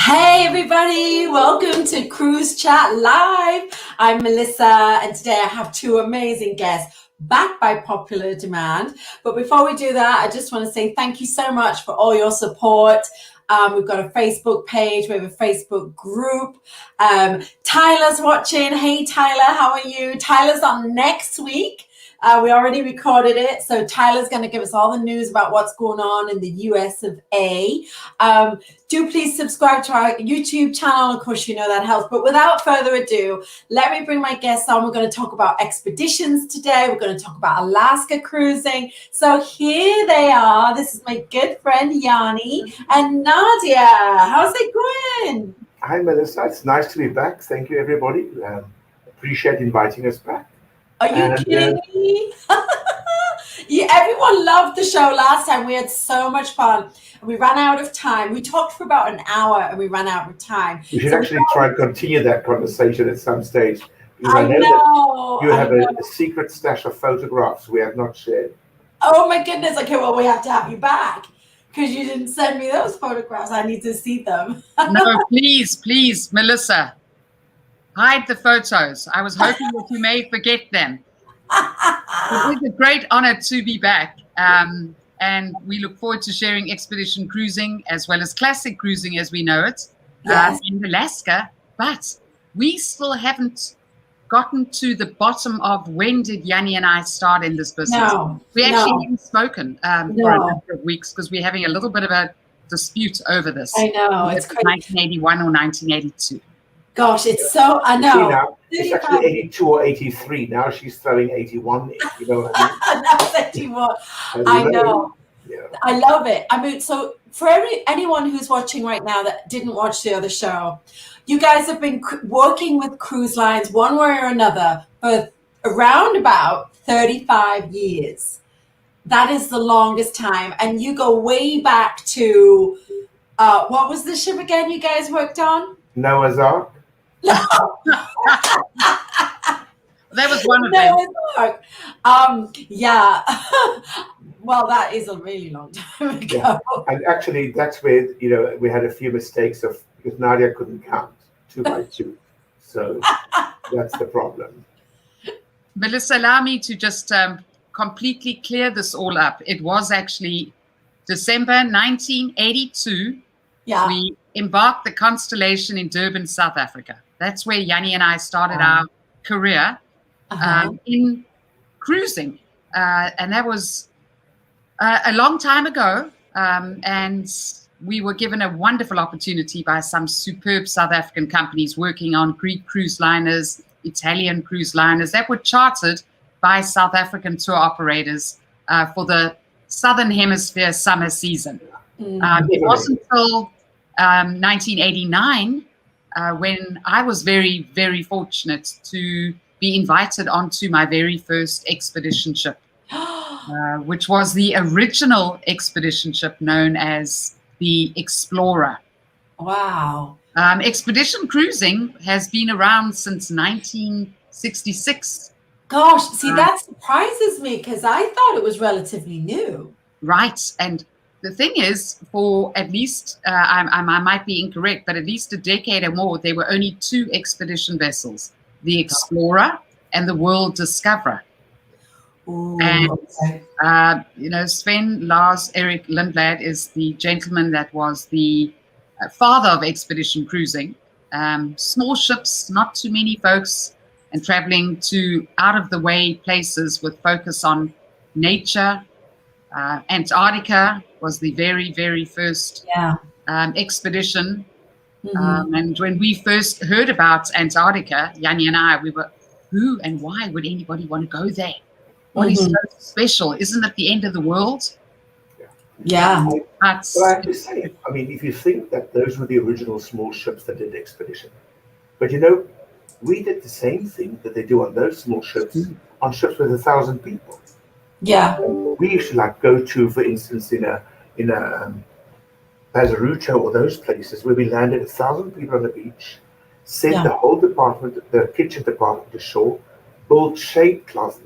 Hey everybody, welcome to Cruise Chat Live. I'm Melissa and today I have two amazing guests backed by popular demand. But before we do that, I just want to say thank you so much for all your support. We've got a Facebook page, we have a Facebook group. Tyler's watching. Hey Tyler, how are you? Tyler's on next week. We already recorded it, so Tyler's going to give us all the news about what's going on in the US of A. Do please subscribe to our YouTube channel. Of course, you know that helps. But without further ado, let me bring my guests on. We're going to talk about expeditions today. We're going to talk about Alaska cruising. So here they are. This is my good friend, Jannie and Nadia. How's it going? Hi, Melissa. It's nice to be back. Thank you, everybody. Appreciate inviting us back. Are you kidding me? Everyone loved the show last time. We had so much fun. We ran out of time. We talked for about an hour and we ran out of time. We should actually try and continue that conversation at some stage. I know. You have a secret stash of photographs we have not shared. Oh my goodness. Okay, well, we have to have you back because you didn't send me those photographs. I need to see them. No, please, Melissa. Hide the photos. I was hoping that you may forget them. It was a great honor to be back. And we look forward to sharing expedition cruising as well as classic cruising as we know it in Alaska. But we still haven't gotten to the bottom of when did Jannie and I start in this business. We actually haven't spoken for a number of weeks because we're having a little bit of a dispute over this. I know. It's 1981 or 1982. Gosh, it's so, I know. See now, it's actually 82 or 83. Now she's throwing 81 in, you know what I mean? That's 81. I know. Yeah. I love it. I mean, so for anyone who's watching right now that didn't watch the other show, you guys have been working with cruise lines one way or another for around about 35 years. That is the longest time. And you go way back to, what was the ship again you guys worked on? Noah's Ark. That was one of them. Yeah. Well, that is a really long time ago. Yeah. And actually, that's where, you know, we had a few mistakes because Nadia couldn't count 2 by 2. So that's the problem. Melissa, allow me to just completely clear this all up. It was actually December 1982. Yeah. We embarked the Constellation in Durban, South Africa. That's where Jannie and I started our career in cruising. And that was a long time ago. And we were given a wonderful opportunity by some superb South African companies working on Greek cruise liners, Italian cruise liners that were chartered by South African tour operators for the Southern Hemisphere summer season. It wasn't until 1989 when I was very, very fortunate to be invited onto my very first expedition ship, which was the original expedition ship known as the Explorer. Wow. Expedition cruising has been around since 1966. Gosh, see, that surprises me because I thought it was relatively new. Right. And the thing is, for at least, I might be incorrect, but at least a decade or more, there were only 2 expedition vessels, the Explorer and the World Discoverer. Ooh, and, okay. You know, Sven Lars Erik Lindblad is the gentleman that was the father of expedition cruising. Small ships, not too many folks, and traveling to out-of-the-way places with focus on nature. Antarctica was the very, very first expedition. Mm-hmm. And when we first heard about Antarctica, Jannie and I, we were, who and why would anybody want to go there? What is so special? Isn't it the end of the world? Yeah. But I have to say, I mean, if you think that those were the original small ships that did the expedition, but you know, we did the same thing that they do on those small ships, on ships with 1,000 people. Yeah. We used to go to, for instance, in a Bazaruto or those places where we landed 1,000 people on the beach, sent the whole department, the kitchen department ashore, build shade cloth,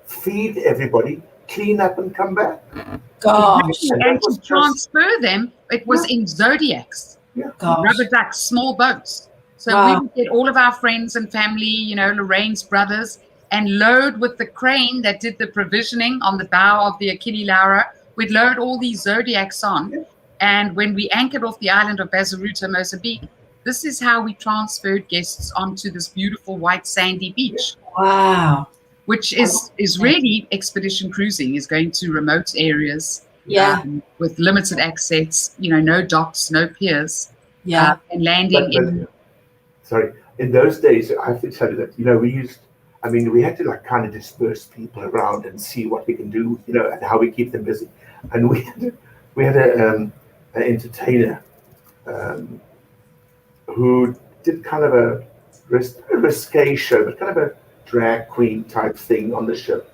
feed everybody, clean up and come back. Gosh. And to transfer them, it was in Zodiacs. Gosh. rubber ducks, small boats. So we Wow. would get all of our friends and family, Lorraine's brothers, and load with the crane that did the provisioning on the bow of the Achille Laura. We'd load all these Zodiacs on. And when we anchored off the island of Bazaruta, Mozambique, this is how we transferred guests onto this beautiful white sandy beach. Wow. Which is really expedition cruising, is going to remote areas with limited access, no docks, no piers, and landing in. Sorry, in those days, I have to tell you that, we had to like kind of disperse people around and see what we can do, and how we keep them busy. And we had an entertainer who did kind of a risque show, but kind of a drag queen type thing on the ship.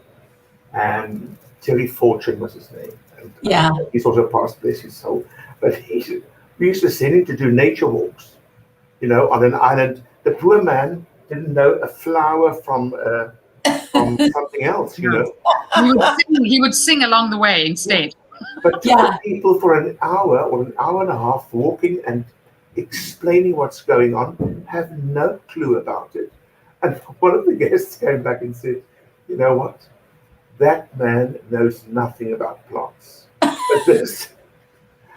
And Terry Fortune was his name. And, he's also passed, bless his soul. But we used to send him to do nature walks, on an island. The poor man didn't know a flower from something else, He would sing along the way instead. But to people for an hour or an hour and a half walking and explaining what's going on have no clue about it. And one of the guests came back and said, "You know what? That man knows nothing about plants." But this,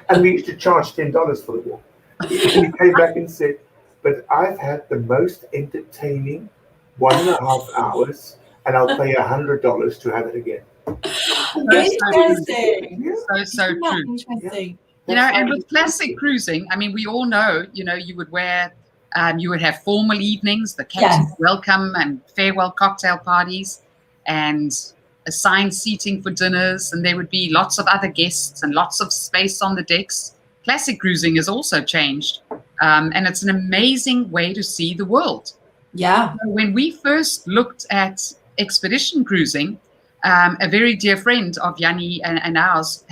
and we used to charge $10 for the walk. He came back and said, "But I've had the most entertaining 1.5 hours, and I'll pay $100 to have it again." Interesting. So true. Interesting. And with classic cruising, we all know, you would wear. You would have formal evenings, the captain's welcome and farewell cocktail parties, and assigned seating for dinners, and there would be lots of other guests and lots of space on the decks. Classic cruising has also changed, and it's an amazing way to see the world. Yeah. When we first looked at expedition cruising, a very dear friend of Jannie and ours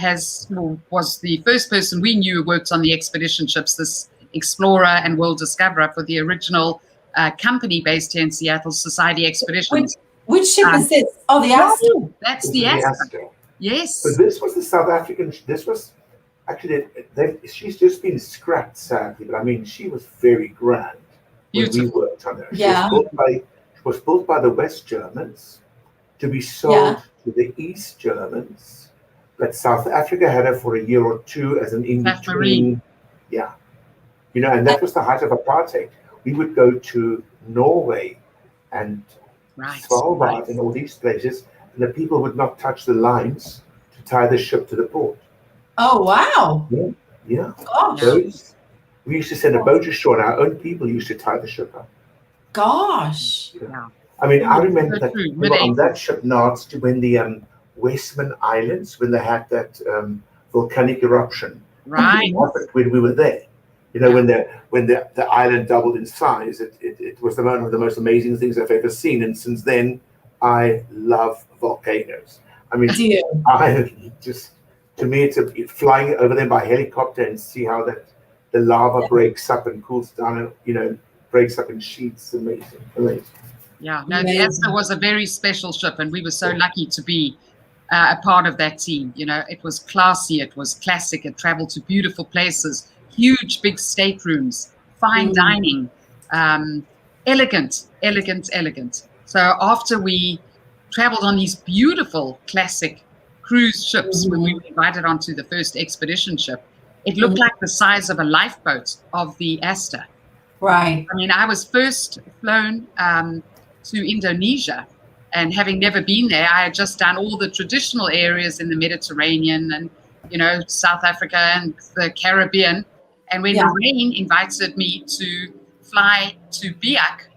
was the first person we knew who worked on the expedition ships, this explorer and world discoverer for the original company based here in Seattle, Society Expeditions. Which ship is this? Oh, the Astor. That's the Astor. Yes. So this was the South African. This was actually. She's just been scrapped, sadly. But she was very grand when we worked on her. She was built by the West Germans to be sold to the East Germans, but South Africa had her for a year or two as an in-between. Yeah. And that was the height of apartheid. We would go to Norway and Svalbard and all these places, and the people would not touch the lines to tie the ship to the port. Oh, wow. Yeah. Gosh. We used to send a boat ashore, and our own people used to tie the ship up. Gosh. Yeah. I remember that we were on that ship Nards to when the Westman Islands, when they had that volcanic eruption. Right. When we were there. When the island doubled in size, it was one of the most amazing things I've ever seen. And since then, I love volcanoes. To me, it's flying over them by helicopter and see how the lava breaks up and cools down and, breaks up in sheets. Amazing. Yeah, no, the Astor was a very special ship, and we were so lucky to be a part of that team. It was classy, it was classic, it traveled to beautiful places. Huge, big staterooms, fine dining, elegant. So after we traveled on these beautiful classic cruise ships, when we were invited onto the first expedition ship, it looked like the size of a lifeboat of the Astor. Right. I was first flown to Indonesia, and having never been there, I had just done all the traditional areas in the Mediterranean and, South Africa and the Caribbean. And when Lorraine invited me to fly to Biak,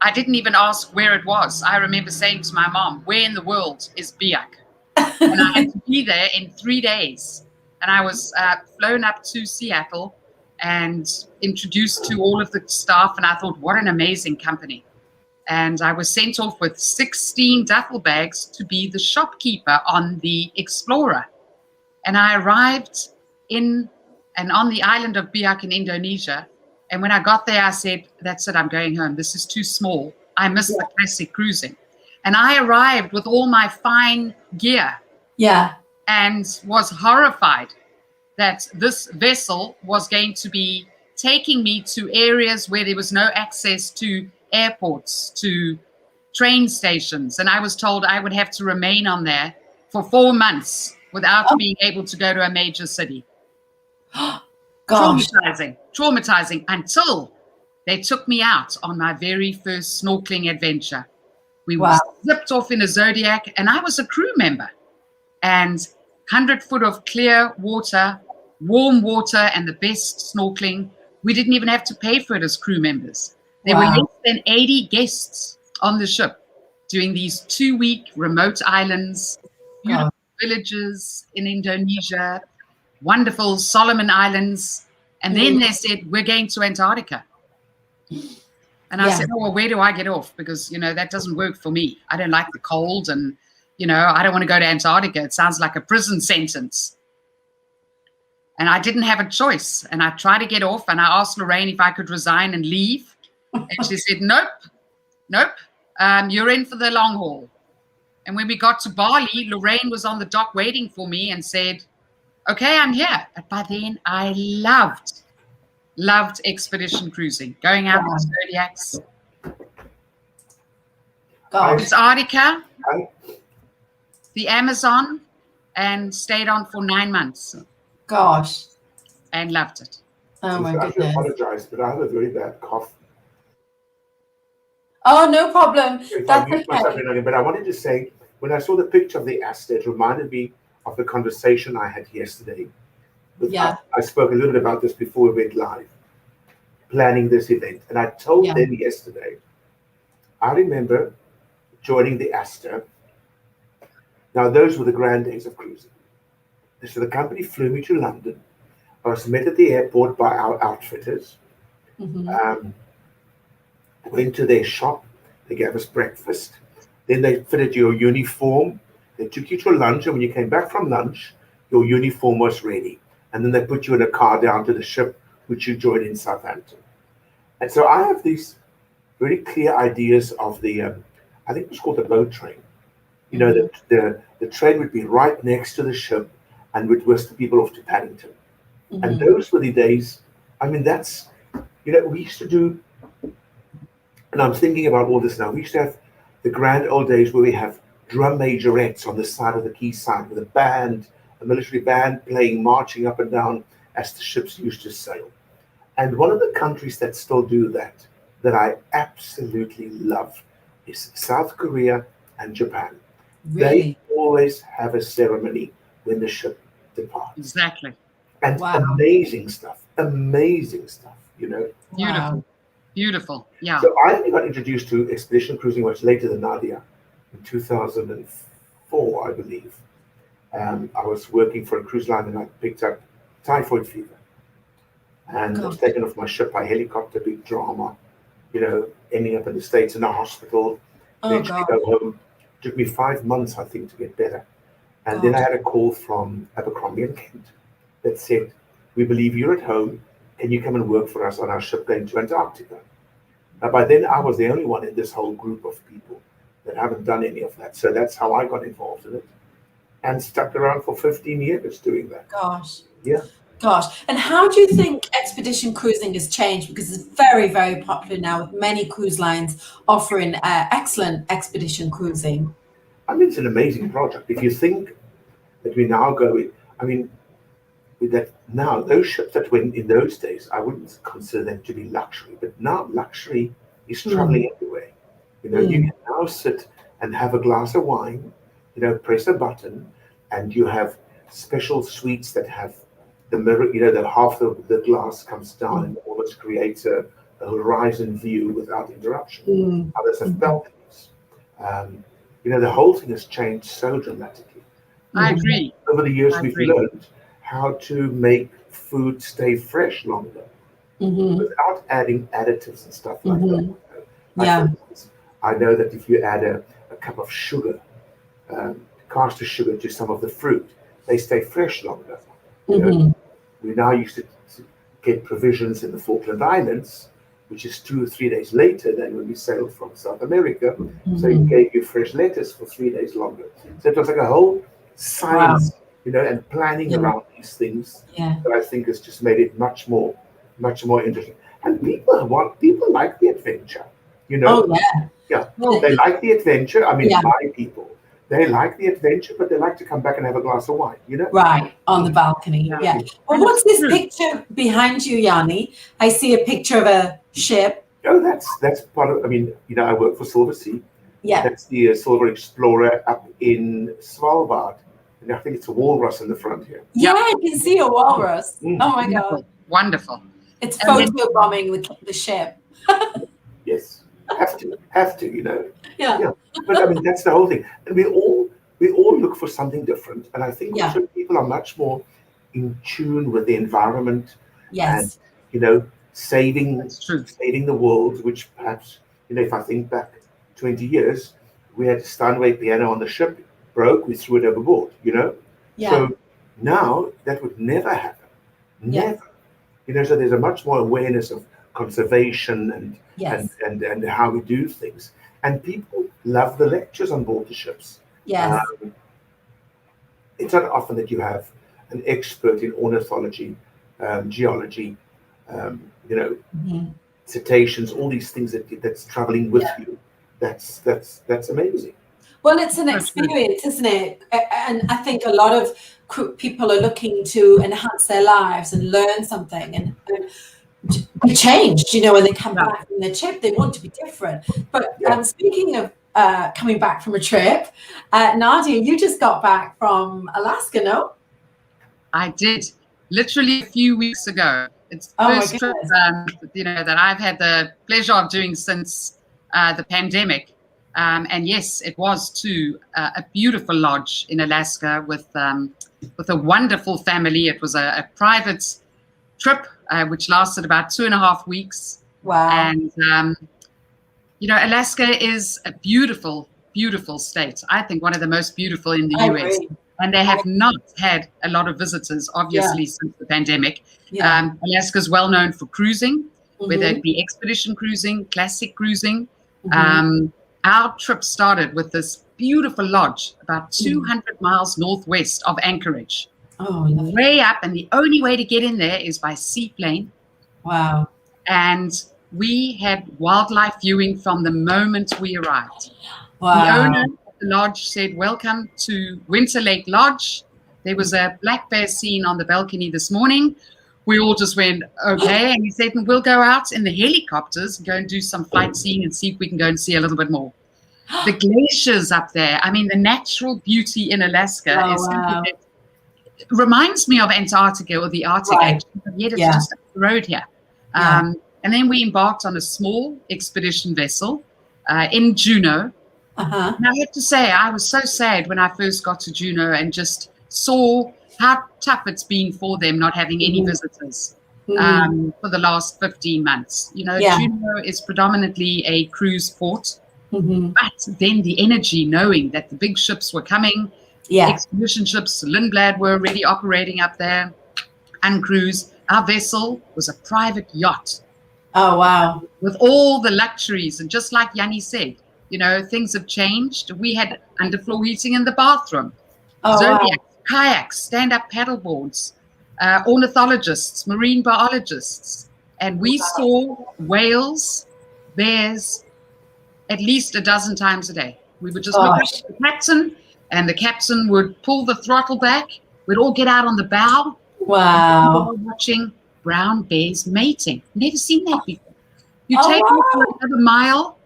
I didn't even ask where it was. I remember saying to my mom, "Where in the world is Biak?" And I had to be there in 3 days. And I was flown up to Seattle and introduced to all of the staff. And I thought, what an amazing company. And I was sent off with 16 duffel bags to be the shopkeeper on the Explorer. And I arrived on the island of Biak in Indonesia. And when I got there, I said, "That's it, I'm going home. This is too small. I miss the classic cruising." And I arrived with all my fine gear. Yeah. And was horrified that this vessel was going to be taking me to areas where there was no access to airports, to train stations. And I was told I would have to remain on there for 4 months without being able to go to a major city. Gosh. Traumatizing until they took me out on my very first snorkeling adventure. We were zipped off in a Zodiac, and I was a crew member. And 100 foot of clear water, warm water, and the best snorkeling. We didn't even have to pay for it as crew members. There were less than 80 guests on the ship doing these 2-week remote islands, beautiful villages in Indonesia, wonderful Solomon Islands. And then they said, we're going to Antarctica. And I said, oh, well, where do I get off? Because, that doesn't work for me. I don't like the cold and, I don't want to go to Antarctica. It sounds like a prison sentence. And I didn't have a choice. And I tried to get off and I asked Lorraine if I could resign and leave. And she said, nope, you're in for the long haul. And when we got to Bali, Lorraine was on the dock waiting for me and said, okay, I'm here. But by then I loved expedition cruising, going out with Zodiacs. Antarctica, the Amazon, and stayed on for 9 months. Gosh. And loved it. Oh my goodness. I apologize, but I have a very bad cough. Oh, no problem. That's okay. But I wanted to say, when I saw the picture of the Astor, it reminded me of the conversation I had yesterday. I spoke a little bit about this before we went live, planning this event. And I told them yesterday, I remember joining the Astor. Now, those were the grand days of cruising. So the company flew me to London. I was met at the airport by our outfitters. Went to their shop. They gave us breakfast. Then they fitted your uniform. They took you to lunch. And when you came back from lunch, your uniform was ready. And then they put you in a car down to the ship, which you joined in Southampton. And so I have these very clear ideas of the, I think it was called the boat train. The train would be right next to the ship and would whisk the people off to Paddington. And those were the days, that's, we used to do, and I'm thinking about all this now, we used to have the grand old days where we have drum majorettes on the side of the quayside with a band, a military band playing, marching up and down as the ships used to sail. And one of the countries that still do that I absolutely love, is South Korea and Japan. Really? They always have a ceremony when the ship departs. Exactly. And amazing stuff, Beautiful. Yeah. So I only got introduced to expedition cruising much later than Nadia, in 2004, I believe. I was working for a cruise line and I picked up typhoid fever. And I was taken off my ship by helicopter, big drama, ending up in the States in a hospital. Eventually go home. It took me 5 months, I think, to get better. And then I had a call from Abercrombie and Kent that said, we believe you're at home. Can you come and work for us on our ship going to Antarctica? Now, by then, I was the only one in this whole group of people that haven't done any of that. So that's how I got involved in it and stuck around for 15 years doing that. Gosh. Yeah. Gosh. And how do you think expedition cruising has changed? Because it's very, very popular now with many cruise lines offering excellent expedition cruising. It's an amazing project. If you think that we now go, with that now, those ships that went in those days, I wouldn't consider them to be luxury, but now luxury is traveling everywhere. You can now sit and have a glass of wine, press a button, and you have special suites that have the mirror, that half of the glass comes down and almost creates a horizon view without interruption. Others have balconies. The whole thing has changed so dramatically. I agree. Over the years, we've learned how to make food stay fresh longer without adding additives and stuff like that. For instance, I know that if you add a cup of sugar, caster sugar to some of the fruit, they stay fresh longer. We now used to get provisions in the Falkland Islands, which is 2 or 3 days later than when we sailed from South America. So it gave you fresh lettuce for 3 days longer. So it was like a whole science, and planning around these things that I think has just made it much more much more interesting. And people like the adventure, you know. Oh yeah. Yeah, Well, they like the adventure. I mean, yeah. my people, they like the adventure, but they like to come back and have a glass of wine, you know. Right, on the balcony. Yeah. Well, And what's it's this true. picture behind you, Jannie? I see a picture of a ship. Oh, that's part of. I mean, you know, I work for Silver Sea. Yeah. That's the Silver Explorer up in Svalbard, and I think it's a walrus in the front here. Yeah, I can see a walrus. Mm. Oh my Wonderful. God. Wonderful. It's And then- photo bombing the ship. Yes, have to, you know. Yeah. But I mean, that's the whole thing, and we all look for something different, and I think Yeah. also people are much more in tune with the environment and, Yes. you know, saving That's true. the world, which perhaps, you know, if I think back 20 years, we had a Steinway piano on the ship, broke, we threw it overboard, you know. Yeah. So now that would never happen, Yeah. never. You know, so there's a much more awareness of conservation Yes. and how we do things. And people love the lectures on board the ships. Yes. It's not often that you have an expert in ornithology, geology, you know, Mhm. cetaceans, all these things that's traveling with you. That's amazing. Well, it's an That's true. experience, isn't it? And I think a lot of people are looking to enhance their lives and learn something and be changed, you know, when they come Yeah. back from their trip, they want to be different. But Yeah. speaking of coming back from a trip, Nadia, you just got back from Alaska, no? I did, literally a few weeks ago. It's the Oh my first trip, goodness. you know, that I've had the pleasure of doing since the pandemic. And yes, it was to a beautiful lodge in Alaska with a wonderful family. It was a private trip which lasted about 2.5 weeks. Wow. And you know, Alaska is a beautiful, beautiful state. I think one of the most beautiful in the I US. agree. And they have not had a lot of visitors, obviously, since the pandemic. Yeah. Alaska's well known for cruising, whether Mhm. it be expedition cruising, classic cruising. Mhm. Our trip started with this beautiful lodge about Mm. 200 miles northwest of Anchorage, Oh, lovely. way up. And the only way to get in there is by seaplane. Wow. And we had wildlife viewing from the moment we arrived. The Wow. owner of the lodge said, "Welcome to Winter Lake Lodge." There was a black bear seen on the balcony this morning. We all just went, okay. And he said, "We'll go out in the helicopters and go and do some flight seeing and see if we can go and see a little bit more." The glaciers up there, I mean, the natural beauty in Alaska Oh, is wow. something that reminds me of Antarctica or the Arctic, Right. actually, but yet it's Yeah. just up the road here. Yeah. And then we embarked on a small expedition vessel in Juneau. Uh-huh. And I have to say, I was so sad when I first got to Juneau and just saw how tough it's been for them not having any Mhm. visitors Mhm. for the last 15 months. You know, Yeah. Juneau is predominantly a cruise port, Mhm. but then the energy knowing that the big ships were coming, Yeah. expedition ships, Lindblad were already operating up there, and cruise. Our vessel was a private yacht Oh, wow. with all the luxuries. And just like Jannie said, you know, things have changed. We had underfloor heating in the bathroom, Oh, wow. Zodiac, kayaks, stand-up paddleboards, ornithologists, marine biologists. And we saw whales, bears, at least a dozen times a day. We would just look up Gosh. at the captain, and the captain would pull the throttle back. We'd all get out on the bow. Wow. We were watching brown bears mating. Never seen that before. You Oh, take wow. it for another mile,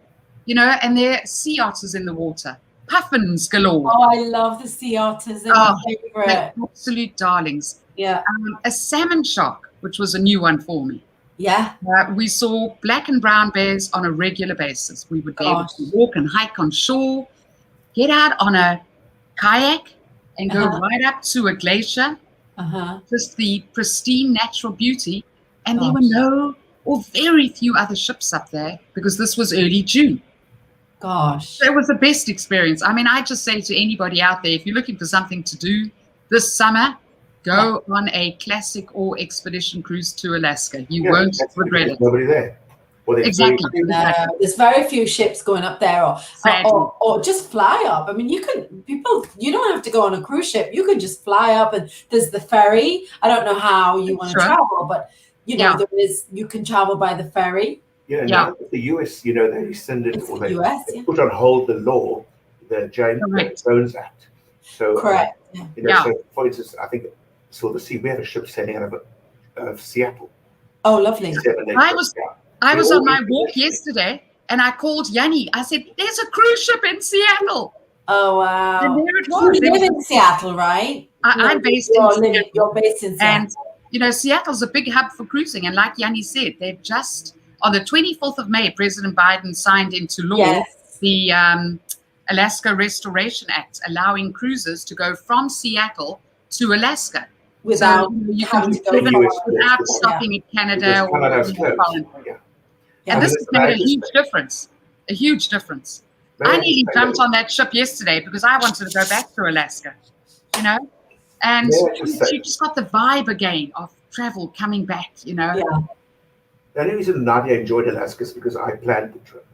you know, and there are sea otters in the water, puffins galore. Oh, I love the sea otters. They're Oh, my They're favorite. absolute darlings. Yeah. A salmon shark, which was a new one for me. Yeah. We saw black and brown bears on a regular basis. We would be able to Gosh. walk and hike on shore, get out on a kayak and go Uh-huh. right up to a glacier, Uh-huh. just the pristine natural beauty. And there were Gosh. no or very few other ships up there because this was early June. Gosh. So it was the best experience. I mean, I just say to anybody out there, if you're looking for something to do this summer, go on a classic or expedition cruise to Alaska. You won't That's because regret there's it. nobody there. Or there's Exactly. very few. No, there's very few ships going up there, Sadly. or just fly up. I mean, you don't have to go on a cruise ship. You can just fly up, and there's the ferry. I don't know how you want to Sure. travel, but you know, you can travel by the ferry. Yeah, now the US, you know, they rescinded or they put on hold the law, the Jones Act. So, Correct. you know, so for instance, I think saw the sea. We had a ship sailing out of Seattle. Oh, lovely. I was on my walk yesterday, and I called Jannie. I said, "There's a cruise ship in Seattle." Oh wow! And there it was. You live in Seattle, right? I'm based in Seattle. You're based in Seattle. And, you know, Seattle's a big hub for cruising. And like Jannie said, they've just, on the 24th of May, President Biden signed into law the Alaska Restoration Act, allowing cruisers to go from Seattle to Alaska. Without you can do 7 without stopping in Canada or and this has made a huge difference. A huge difference. I nearly jumped on that ship yesterday because I wanted to go back to Alaska, you know, and she just got the vibe again of travel coming back, you know. Yeah. The only reason Nadia enjoyed Alaska is because I planned the trip.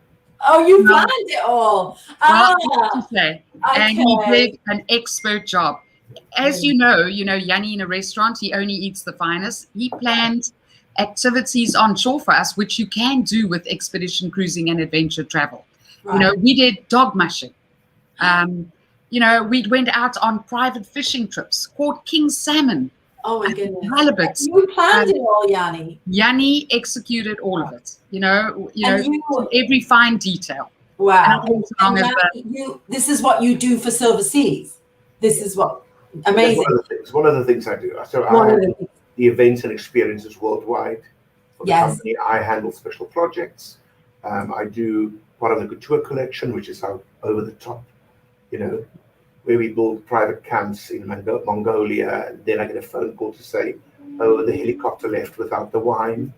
Oh, you planned it all. And he did an expert job. As you know, Jannie in a restaurant, he only eats the finest. He planned activities on shore for us, which you can do with expedition cruising and adventure travel. Right. You know, we did dog mushing. You know, we went out on private fishing trips, caught king salmon. Oh my goodness! Halibut. You planned it all, Jannie. Jannie executed all of it. You know, every fine detail. Wow! This is what you do for Silver Seas. This is what amazing. One of the things I do. So I have the events and experiences worldwide for the company. I handle special projects. I do part of the couture collection, which is our over the top, you know, where we build private camps in Mongolia. And then I get a phone call to say, oh, the helicopter left without the wine.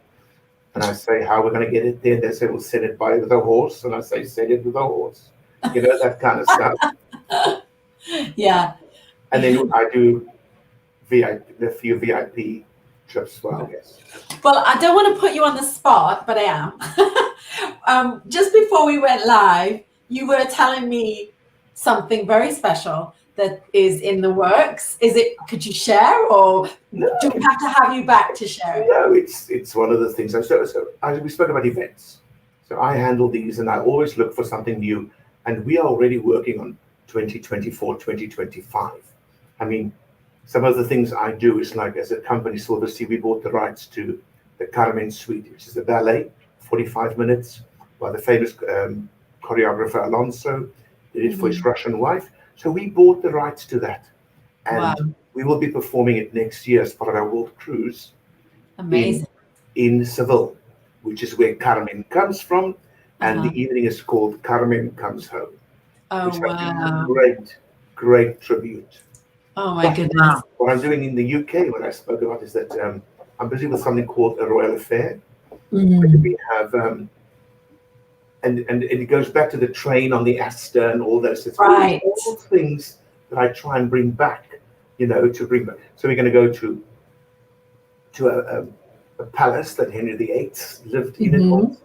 And I say, how are we going to get it there? And they say, we'll send it by with a horse. And I say, send it with a horse. You know, that kind of stuff. Yeah. And then I do a few VIP trips as well, I guess. Well, I don't want to put you on the spot, but I am. Just before we went live, you were telling me something very special that is in the works. Could you share, or do we have to have you back to share it? No, it's one of the things. We spoke about events. So I handle these, and I always look for something new. And we are already working on 2024, 2025. I mean, some of the things I do is like, as a company, Silver Sea, we bought the rights to the Carmen Suite, which is a ballet, 45 minutes, by the famous choreographer Alonso, did it for his Russian wife. So we bought the rights to that. And we will be performing it next year as part of our world cruise. Amazing. In Seville, which is where Carmen comes from. And the evening is called Carmen Comes Home. Oh, which wow. Great tribute. Oh, my goodness. What I'm doing in the UK, what I spoke about, is that I'm busy with something called a Royal Affair. We have, and it goes back to the train on the Astor and all those. It's all things that I try and bring back, you know, to bring back. So we're going to go to a palace that Henry VIII lived in.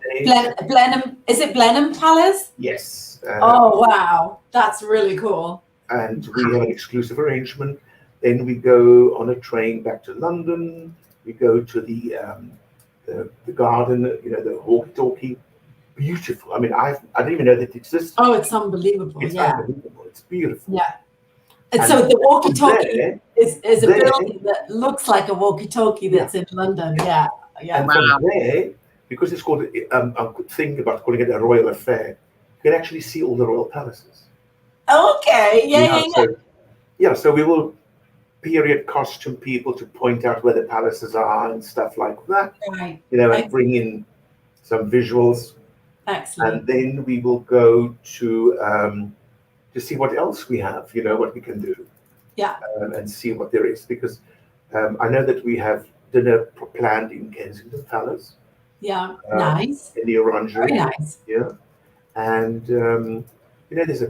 Blenheim, is it Blenheim Palace? Yes. Oh, wow. That's really cool. And we have an exclusive arrangement. Then we go on a train back to London. We go to the garden, you know, the walkie-talkie. Beautiful. I mean, I didn't even know that it existed. Oh, it's unbelievable. It's unbelievable. It's beautiful. Yeah. And so the walkie-talkie is a building that looks like a walkie-talkie that's in London. Yeah. Yeah. And from there, because it's called, I'm thinking about calling it a royal affair, you can actually see all the royal palaces. Okay. So we will period costume people to point out where the palaces are and stuff like that. Right. You know, and bring in some visuals. Excellent. And then we will go to see what else we have, you know, what we can do. Yeah. And see what there is, because I know that we have dinner planned in Kensington Palace. Yeah. Nice. In the Orangery. Very nice. Yeah. And you know, there's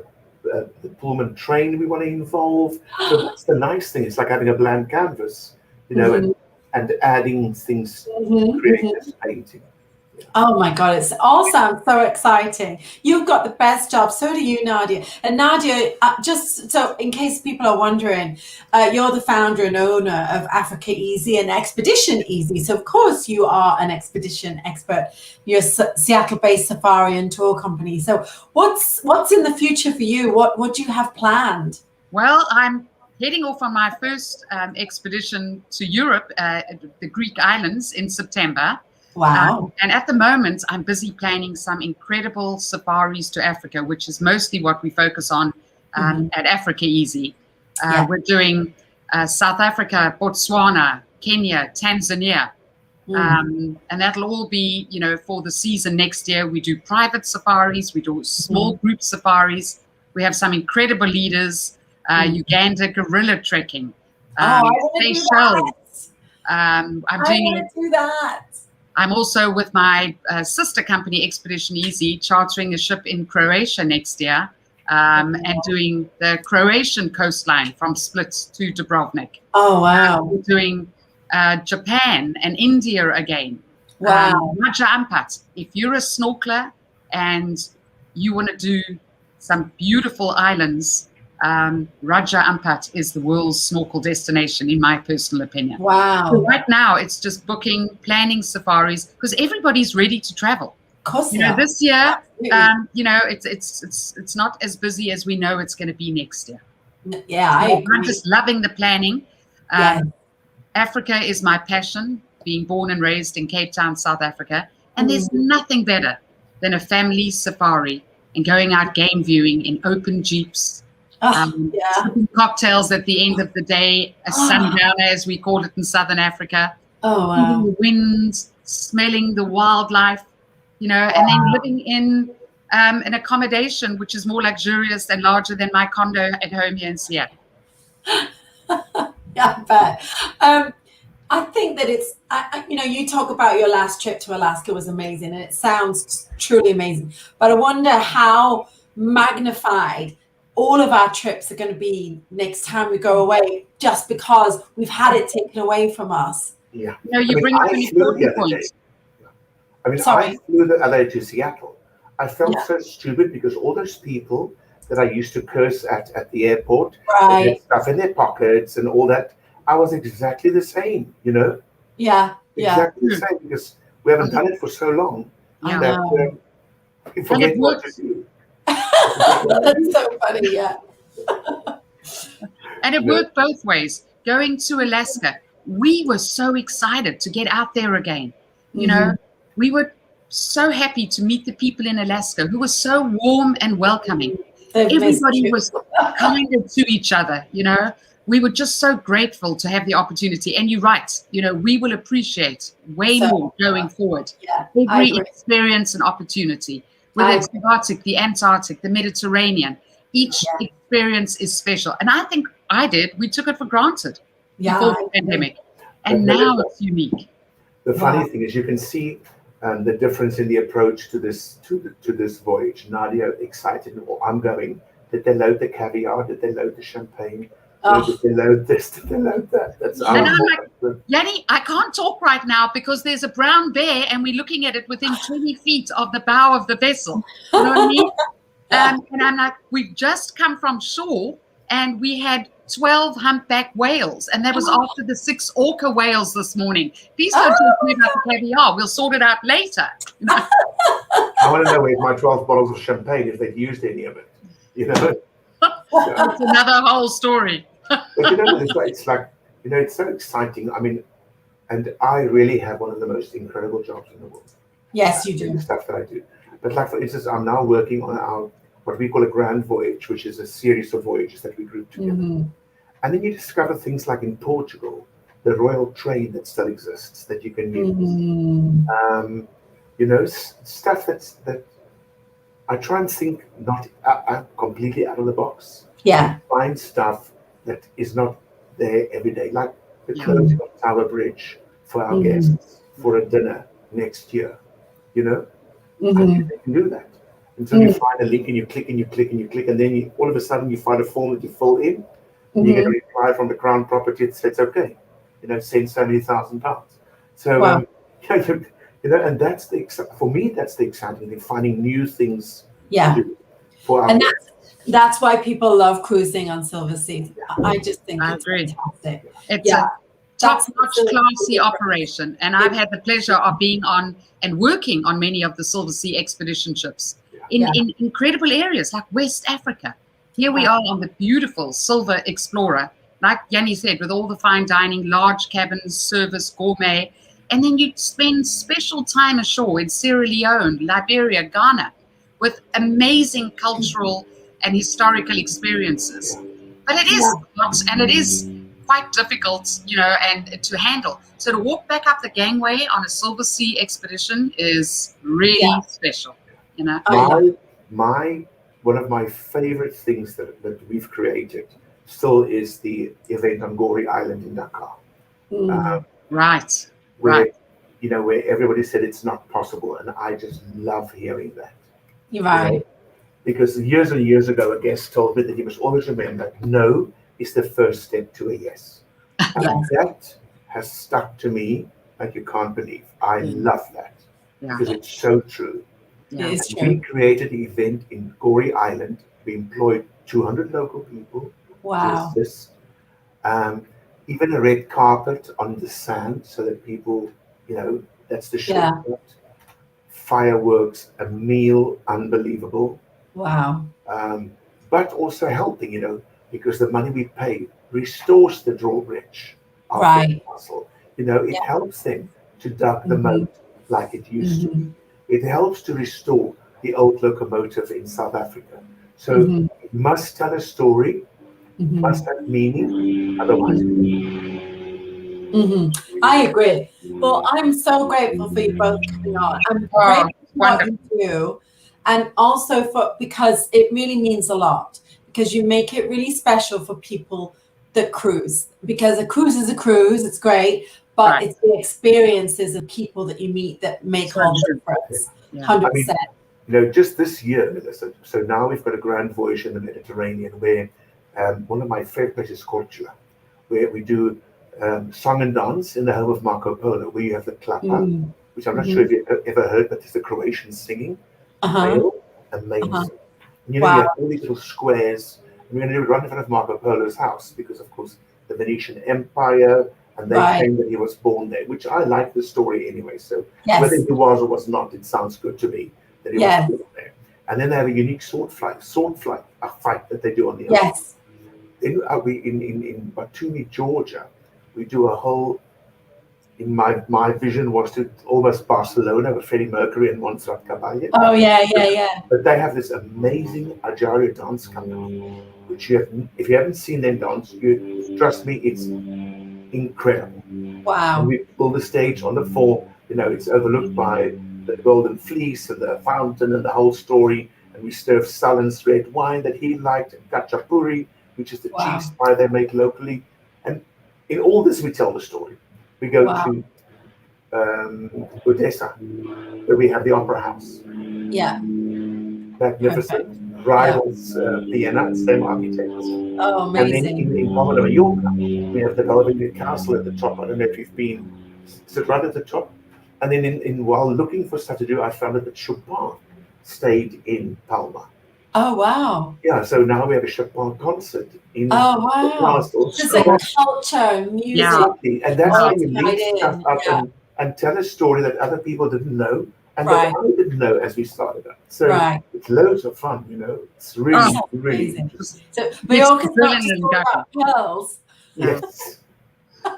the Pullman train we want to involve. So that's the nice thing. It's like having a blank canvas, you know, and adding things, creating this painting. Oh my God, it's all sounds so exciting. You've got the best job. So do you, Nadia. And Nadia, just so in case people are wondering, you're the founder and owner of Africa Easy and Expedition Easy. So of course you are an expedition expert. You're a Seattle-based safari and tour company. So what's in the future for you? What do you have planned? Well, I'm heading off on my first expedition to Europe, the Greek islands, in September. Wow. And at the moment, I'm busy planning some incredible safaris to Africa, which is mostly what we focus on at Africa Easy. We're doing South Africa, Botswana, Kenya, Tanzania. And that'll all be, for the season next year. We do private safaris, we do small group safaris. We have some incredible leaders, Uganda gorilla trekking, Seychelles. I'm do that. I'm also with my sister company, Expedition Easy, chartering a ship in Croatia next year and doing the Croatian coastline from Split to Dubrovnik. Oh, wow. We're doing Japan and India again. Wow. Raja Ampat. If you're a snorkeler and you want to do some beautiful islands, Raja Ampat is the world's snorkel destination, in my personal opinion. Wow. So right now, it's just booking, planning safaris, because everybody's ready to travel. Of course, this year, it's not as busy as we know it's going to be next year. Yeah, I'm just loving the planning. Yes. Africa is my passion, being born and raised in Cape Town, South Africa. And there's nothing better than a family safari and going out game viewing in open jeeps, cocktails at the end of the day, a sundowner, as we call it in Southern Africa. Oh, wow. The wind, smelling the wildlife, and then living in an accommodation which is more luxurious and larger than my condo at home here in Seattle. Yeah, I bet. I think that it's, you talk about your last trip to Alaska was amazing, and it sounds truly amazing. But I wonder how magnified all of our trips are going to be next time we go away, just because we've had it taken away from us. Yeah. You bring up an important point. I flew the other day to Seattle. I felt so stupid because all those people that I used to curse at the airport, they had stuff in their pockets and all that. I was exactly the same, Yeah. Exactly the same, because we haven't done it for so long that we forget what to do. That's so funny, yeah. And it worked both ways. Going to Alaska, we were so excited to get out there again. We were so happy to meet the people in Alaska who were so warm and welcoming. Everybody was kind to each other, We were just so grateful to have the opportunity. And you're right, we will appreciate way more going forward. Yeah, every experience and opportunity, whether it's the Arctic, the Antarctic, the Mediterranean, each experience is special. And I think we took it for granted before the pandemic. And now it's unique. The funny thing is you can see the difference in the approach to this voyage. Nadia excited, I'm going. Did they load the caviar? Did they load the champagne? Did they load this? Did they load that? That's and I'm like, Jannie, I can't talk right now because there's a brown bear and we're looking at it within 20 feet of the bow of the vessel. You know what I mean? And I'm like, we've just come from shore and we had 12 humpback whales, and that was after the 6 orca whales this morning. Please don't talk to me about the caviar. We'll sort it out later. I want to know if my 12 bottles of champagne, if they've used any of it. That's another whole story. But it's like, it's so exciting. I mean, and I really have one of the most incredible jobs in the world. Yes, you do. The stuff that I do. But like, for instance, I'm now working on our what we call a grand voyage, which is a series of voyages that we group together. And then you discover things like in Portugal, the royal train that still exists that you can use. Stuff that I try and think not completely out of the box. Yeah. Find stuff that is not there every day, like the closing of Tower Bridge for our guests for a dinner next year. And you can do that. Until you find a link and you click and you click and you click, and then all of a sudden you find a form that you fill in, and you get a reply from the Crown Property that says, okay, send so many £1,000. So and that's for me, that's the exciting thing, finding new things Yeah. to do for our And that's why people love cruising on Silver Sea. I just think I it's agree. fantastic. It's a top-notch, classy operation, and I've had the pleasure of being on and working on many of the Silver Sea expedition ships in incredible areas like West Africa. Here we are on the beautiful Silver Explorer, like Jannie said, with all the fine dining, large cabins, service, gourmet, and then you spend special time ashore in Sierra Leone, Liberia, Ghana, with amazing cultural and historical experiences. But it is hot, and it is quite difficult, and to handle. So to walk back up the gangway on a Silver Sea expedition is really special, One of my favorite things that we've created still is the event on Gorée Island in Dakar. Right. Where everybody said it's not possible, and I just love hearing that. You're right. Because years and years ago, a guest told me that you must always remember, no is the first step to a yes. And that has stuck to me like you can't believe. I love that because it's so true. Yeah. It is true. We created an event in Gorée Island. We employed 200 local people to assist. Even a red carpet on the sand so that people, that's the shortcut. Fireworks, a meal, unbelievable. Wow. But also helping, because the money we pay restores the drawbridge of the castle. It helps them to duck the moat like it used to. It helps to restore the old locomotive in South Africa. So it must tell a story, must have meaning, otherwise. I agree. Well, I'm so grateful for you both coming on. I'm grateful for what you do, and also because it really means a lot, because you make it really special for people that cruise, because a cruise is a cruise, it's great, but it's the experiences of people that you meet that make all the difference. 100%. Just this year, Melissa, so now we've got a grand voyage in the Mediterranean where one of my favorite places is Corchula, where we do song and dance in the home of Marco Polo, where you have the klapa, which I'm not sure if you've ever heard, but it's the Croatian singing. Amazing. You have all these little squares. We're going to do it right in front of Marco Polo's house because, of course, the Venetian Empire, and they claim that he was born there, which I like the story anyway. So whether he was or was not, it sounds good to me that he was born there. And then they have a unique sword fight, a fight that they do on the ocean. In Batumi, Georgia, we do a whole. In my vision was to almost Barcelona with Freddie Mercury and Montserrat Caballé. Oh yeah. But they have this amazing Ajario dance company, which if you haven't seen them dance, trust me, it's incredible. Wow. And we build a stage on the floor. It's overlooked by the Golden Fleece and the fountain and the whole story. And we serve Salon's red wine that he liked, and Kachapuri, which is the cheese pie they make locally. And in all this, we tell the story. We go to Odessa, where we have the opera house. Yeah. Magnificent. Rivals Vienna, same architects. Oh, amazing. And then in Palma de Mallorca, we have the Belvedere Castle at the top. I don't know if you've been. Is it right at the top? And then while looking for stuff to do, I found out that Chopin stayed in Palma. Oh, wow. Yeah, so now we have a Chopin concert in the castle. It's like culture, music. Exactly. And that's how you meet stuff up and tell a story that other people didn't know and that I didn't know as we started up. So it's loads of fun, It's really, really interesting. So we all can start to talk about pearls. Yes.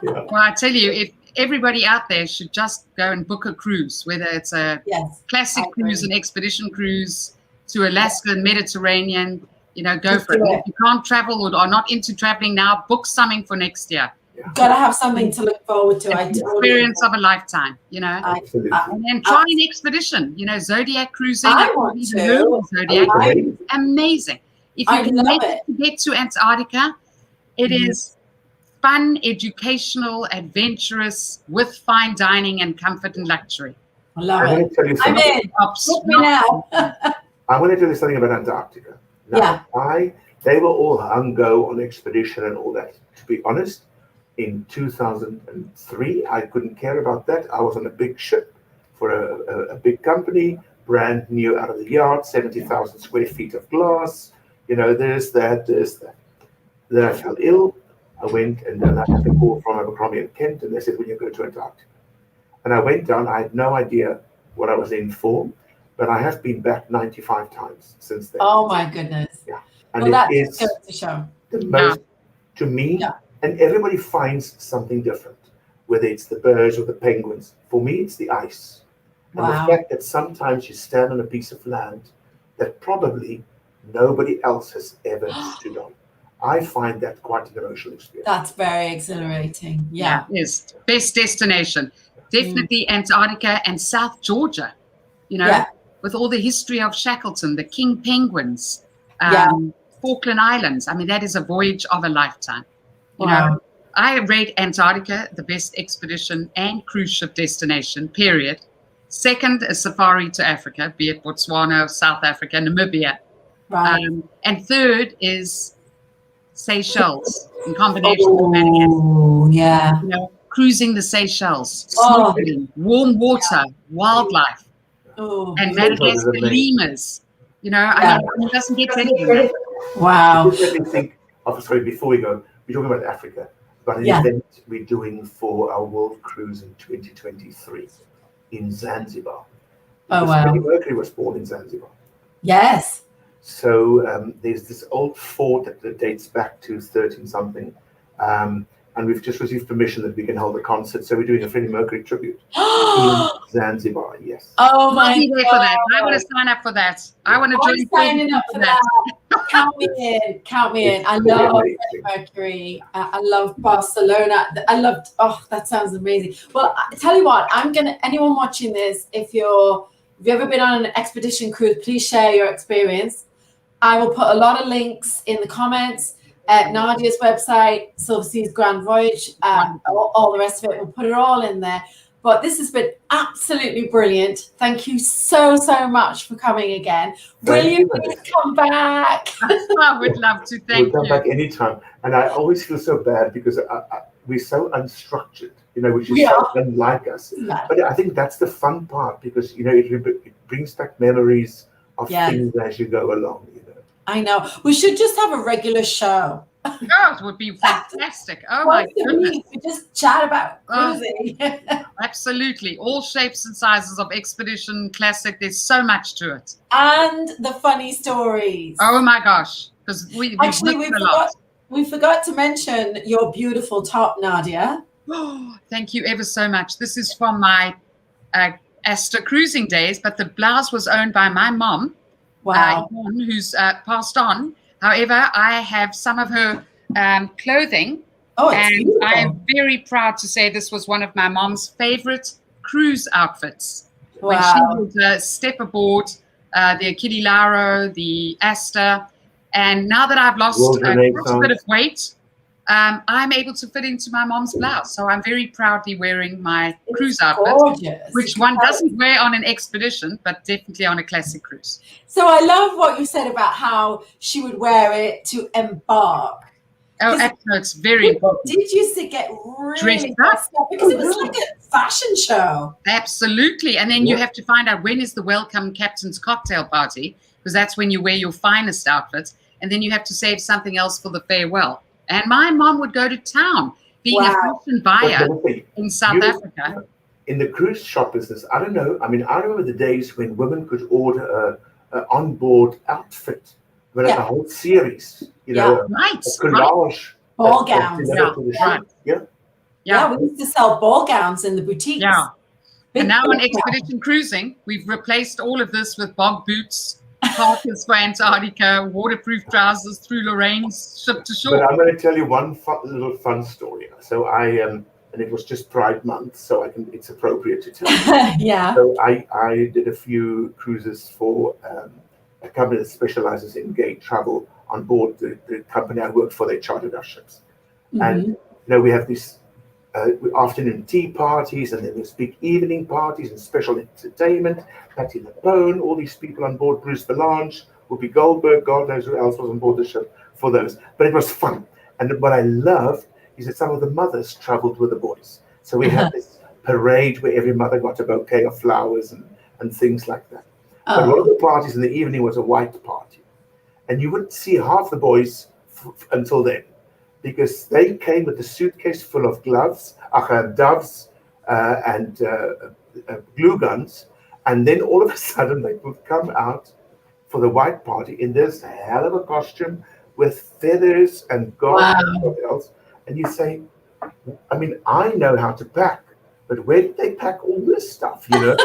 Well, I tell you, if everybody out there should just go and book a cruise, whether it's a classic cruise, an expedition cruise, to Alaska, Mediterranean, go for it. If you can't travel or are not into traveling now, book something for next year. Got to have something to look forward to. It's the experience of a lifetime, Absolutely. And then try an expedition, Zodiac cruising. I want to. Zodiac. Amazing. If you can make it to get to Antarctica, it is fun, educational, adventurous, with fine dining and comfort and luxury. I love it. I'm in. Book me now. I want to tell you something about Antarctica. Now, they were all hung-go on expedition and all that. To be honest, in 2003, I couldn't care about that. I was on a big ship for a big company, brand new out of the yard, 70,000 square feet of glass. There's that. Then I fell ill. I went and I had a call from Abercrombie and Kent, and they said, "Will you go to Antarctica?" And I went down. I had no idea what I was in for, but I have been back 95 times since then. Oh my goodness. Yeah. And well, that is goes to show. the most, to me, and everybody finds something different, whether it's the birds or the penguins. For me, it's the ice. And the fact that sometimes you stand on a piece of land that probably nobody else has ever stood on. I find that quite an emotional experience. That's very exhilarating. Yeah. It is. Best destination. Definitely Antarctica and South Georgia, with all the history of Shackleton, the king penguins, Falkland Islands. I mean, that is a voyage of a lifetime. You know, I rate Antarctica the best expedition and cruise ship destination, period. Second, a safari to Africa, be it Botswana, South Africa, Namibia. Right. And third is Seychelles in combination with Madagascar. Oh, yeah. Cruising the Seychelles, snorkeling, warm water, wildlife, and Madagascar lemurs. I mean, it doesn't get better than that. Wow. Let me think. Sorry, before we go, we're talking about Africa, but an event we're doing for our world cruise in 2023 in Zanzibar. Freddie Mercury was born in Zanzibar. Yes. So there's this old fort that dates back to 13-something. And we've just received permission that we can hold a concert. So we're doing a Freddie Mercury tribute in Zanzibar, yes. Oh my God. I'll be there for that. I want to sign up for that. I want to join signing up for that. Count me in. Count me in. I love Freddie Mercury. I love Barcelona. That sounds amazing. Well, I tell you what, anyone watching this, if you've ever been on an expedition cruise, please share your experience. I will put a lot of links in the comments. Nadia's website, Silver Seas Grand Voyage, all the rest of it. We'll put it all in there. But this has been absolutely brilliant. Thank you so much for coming again. Will you please come back? I would love to. Thank you. We'll come back anytime. And I always feel so bad because we're so unstructured, which is so unlike us. But I think that's the fun part because, it brings back memories of things as you go along. I know. We should just have a regular show. Oh, it would be fantastic. Oh, my goodness. We just chat about cruising. Absolutely. All shapes and sizes of expedition, classic. There's so much to it. And the funny stories. Oh, my gosh. Because we forgot to mention your beautiful top, Nadia. Oh, thank you ever so much. This is from my Asta cruising days, but the blouse was owned by my mom. Wow. Who's passed on. However, I have some of her clothing. Oh, it's and beautiful. I am very proud to say this was one of my mom's favorite cruise outfits. Wow. When she would step aboard the Achille Lauro, the Asta. And now that I've lost quite a bit of weight, I'm able to fit into my mom's blouse. So I'm very proudly wearing my cruise outfit, which one doesn't wear on an expedition, but definitely on a classic cruise. So I love what you said about how she would wear it to embark. Oh, it's very important. Did used to get really dressed up because it was like a fashion show. Absolutely. And then you have to find out when is the welcome captain's cocktail party, because that's when you wear your finest outfits. And then you have to save something else for the farewell. And my mom would go to town, being a fashion buyer in South Africa. In the cruise shop business, I don't know. I mean, I remember the days when women could order an onboard outfit, a whole series, a collage. Ball gowns. Yeah, we used to sell ball gowns in the boutiques. Yeah. And now on expedition cruising, we've replaced all of this with bog boots, parkas for Antarctica, waterproof trousers through Lorraine's ship to shore. But I'm going to tell you one little fun story. So and it was just Pride Month, so it's appropriate to tell you. Yeah. So I did a few cruises for a company that specializes in gay travel on board the company I worked for. They chartered our ships. And we have these afternoon tea parties, and then there's big evening parties and special entertainment. Patti LuPone, all these people on board, Bruce Valanche, Whoopi Goldberg, God knows who else was on board the ship for those. But it was fun. And what I loved is that some of the mothers traveled with the boys. So we had this parade where every mother got a bouquet of flowers and things like that. But one of the parties in the evening was a white party. And you wouldn't see half the boys until then, because they came with a suitcase full of gloves, doves, and glue guns. And then all of a sudden they would come out for the white party in this hell of a costume with feathers and gold and what else. And you say, I mean, I know how to pack, but where did they pack all this stuff, you know?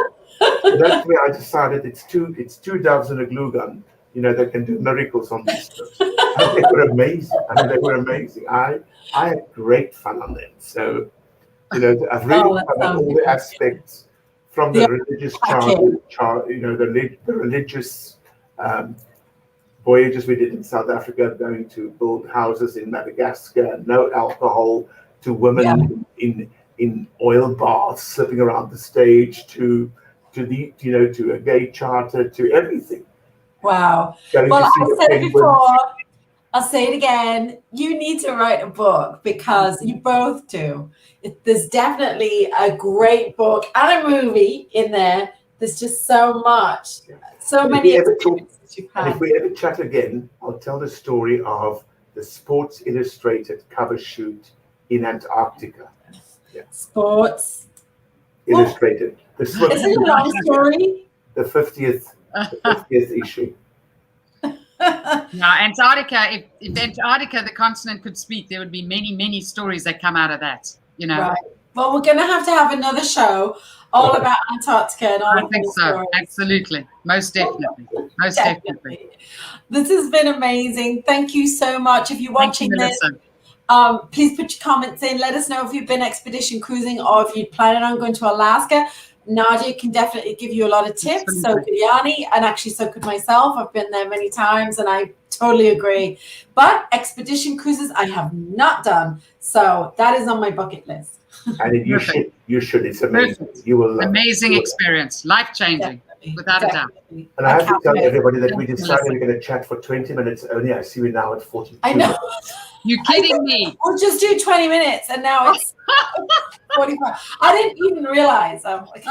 So that's where I decided it's two doves and a glue gun, you know, that can do miracles on these trips. And they were amazing. I mean, they were amazing. I had great fun on them. So, you know, I've really fun on all the aspects, from the religious you know, the religious voyages we did in South Africa, going to build houses in Madagascar, no alcohol, to women in oil baths slipping around the stage, to a gay charter, to everything. Wow. Well, I said it before, I'll say it again. You need to write a book, because you both do. There's definitely a great book and a movie in there. There's just so much, so many experiences you've had. And if we ever chat again, I'll tell the story of the Sports Illustrated cover shoot in Antarctica. Sports Illustrated. Is it a long story? The 50th issue. Now, Antarctica, if Antarctica, the continent, could speak, there would be many, many stories that come out of that, you know. Right. Well, we're going to have another show all about Antarctica and all I think so. Stories. Absolutely. Most definitely. Most definitely. This has been amazing. Thank you so much. If you're watching this, please put your comments in. Let us know if you've been expedition cruising or if you're planning on going to Alaska. Nadia can definitely give you a lot of tips. So could Jannie, and actually so could myself. I've been there many times and I totally agree. But expedition cruises I have not done. So that is on my bucket list. And you should. It's amazing. You will love amazing experience. Life-changing, without a doubt. And I have to tell everybody that we decided we're going to chat for 20 minutes only. I see we're now at 42 I know. minutes. You're kidding me. We'll just do 20 minutes and now it's 45. I didn't even realize. I'm like,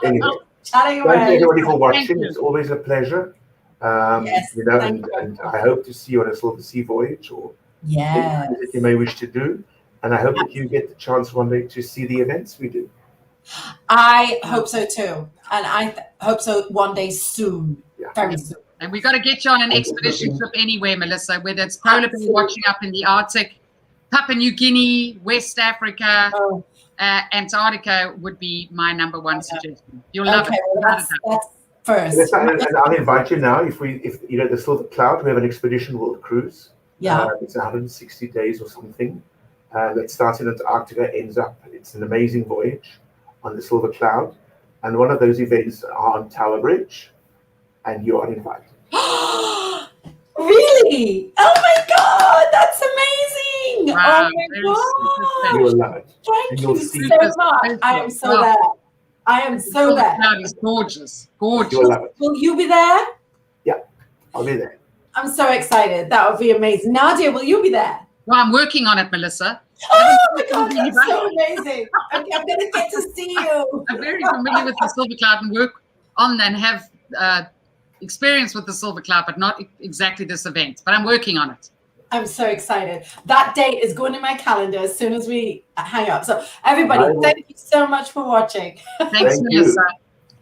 Anyway, chatting away. thank you everybody for watching. It's always a pleasure. Yes, you know, and I hope to see you on a Silver Sea voyage or anything that you may wish to do. And I hope that you get the chance one day to see the events we do. I hope so too. And I hope so one day soon. Very soon. And we got to get you on an expedition trip anywhere, Melissa, whether it's polar bear watching up in the Arctic, Papua New Guinea, West Africa, Antarctica would be my number one suggestion. You'll love it. Well, that's first. And I'll invite you now. If you know the Silver Cloud, we have an expedition world cruise. Yeah. It's 160 days or something. That starts in Antarctica, ends up. It's an amazing voyage on the Silver Cloud, and one of those events are on Tower Bridge, and you are invited. Really? Oh my God, that's amazing! Wow, oh my God! You will love it. Thank you so much. I am so there. I am so there. That is gorgeous, gorgeous. You will love it. Will you be there? Yeah, I'll be there. I'm so excited. That would be amazing. Nadia, will you be there? Well, I'm working on it, Melissa. Oh my God, that's so amazing. Okay, I'm going to get to see you. I'm very familiar with the Silver Cloud and work on and have experience with the Silver Cloud, but not exactly this event. But I'm working on it. I'm so excited. That date is going in my calendar as soon as we hang up. So everybody, thank you so much for watching. Thanks, Melissa.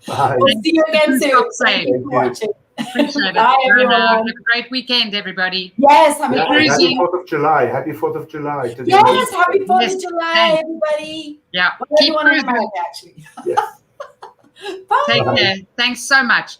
Bye. We'll see you again soon. Thank you for watching. Appreciate it. Bye, everyone. Have a great weekend, everybody. Yes, Happy 4th of July. Happy 4th of July. Yes, happy 4th of July, everybody. Yeah. Keep cruising. Actually. Yes. Bye. Take care. Thanks so much.